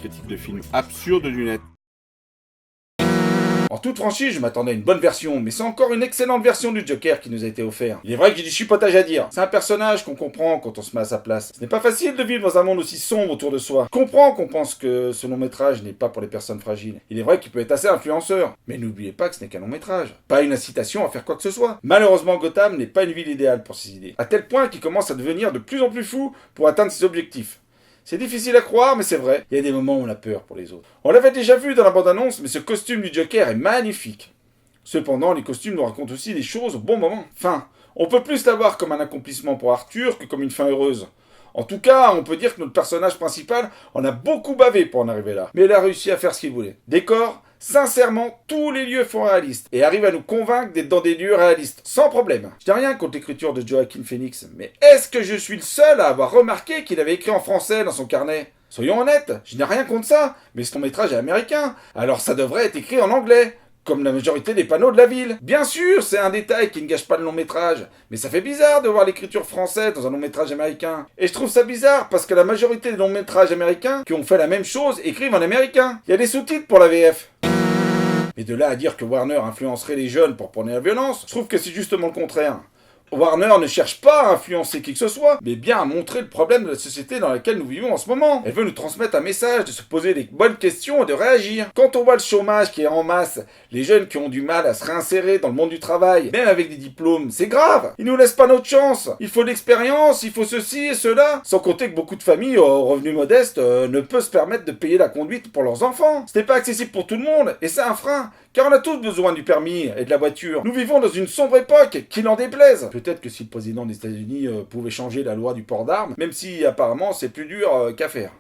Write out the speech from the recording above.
critique de films absurdes du net. En toute franchise, je m'attendais à une bonne version, mais c'est encore une excellente version du Joker qui nous a été offert. Il est vrai que j'ai du chipotage à dire. C'est un personnage qu'on comprend quand on se met à sa place. Ce n'est pas facile de vivre dans un monde aussi sombre autour de soi. Je comprends qu'on pense que ce long métrage n'est pas pour les personnes fragiles. Il est vrai qu'il peut être assez influenceur. Mais n'oubliez pas que ce n'est qu'un long métrage. Pas une incitation à faire quoi que ce soit. Malheureusement, Gotham n'est pas une ville idéale pour ses idées. À tel point qu'il commence à devenir de plus en plus fou pour atteindre ses objectifs. C'est difficile à croire, mais c'est vrai. Il y a des moments où on a peur pour les autres. On l'avait déjà vu dans la bande-annonce, mais ce costume du Joker est magnifique. Cependant, les costumes nous racontent aussi des choses au bon moment. Enfin, on peut plus l'avoir comme un accomplissement pour Arthur que comme une fin heureuse. En tout cas, on peut dire que notre personnage principal en a beaucoup bavé pour en arriver là. Mais il a réussi à faire ce qu'il voulait. Décor, sincèrement, tous les lieux font réalistes et arrivent à nous convaincre d'être dans des lieux réalistes, sans problème. Je n'ai rien contre l'écriture de Joaquin Phoenix, mais est-ce que je suis le seul à avoir remarqué qu'il avait écrit en français dans son carnet ? Soyons honnêtes, je n'ai rien contre ça, mais son métrage est américain, alors ça devrait être écrit en anglais. Comme la majorité des panneaux de la ville. Bien sûr, c'est un détail qui ne gâche pas le long métrage, mais ça fait bizarre de voir l'écriture française dans un long métrage américain. Et je trouve ça bizarre parce que la majorité des longs métrages américains qui ont fait la même chose écrivent en américain. Il y a des sous-titres pour la VF. Mais de là à dire que Warner influencerait les jeunes pour prôner la violence, je trouve que c'est justement le contraire. Warner ne cherche pas à influencer qui que ce soit, mais bien à montrer le problème de la société dans laquelle nous vivons en ce moment. Elle veut nous transmettre un message, de se poser les bonnes questions et de réagir. Quand on voit le chômage qui est en masse, les jeunes qui ont du mal à se réinsérer dans le monde du travail, même avec des diplômes, c'est grave. Ils nous laissent pas notre chance. Il faut de l'expérience, il faut ceci et cela. Sans compter que beaucoup de familles aux revenus modestes ne peuvent se permettre de payer la conduite pour leurs enfants. Ce n'est pas accessible pour tout le monde, et c'est un frein. Car on a tous besoin du permis et de la voiture. Nous vivons dans une sombre époque, qu'il en déplaise. Peut-être que si le président des États-Unis pouvait changer la loi du port d'armes, même si apparemment c'est plus dur qu'à faire.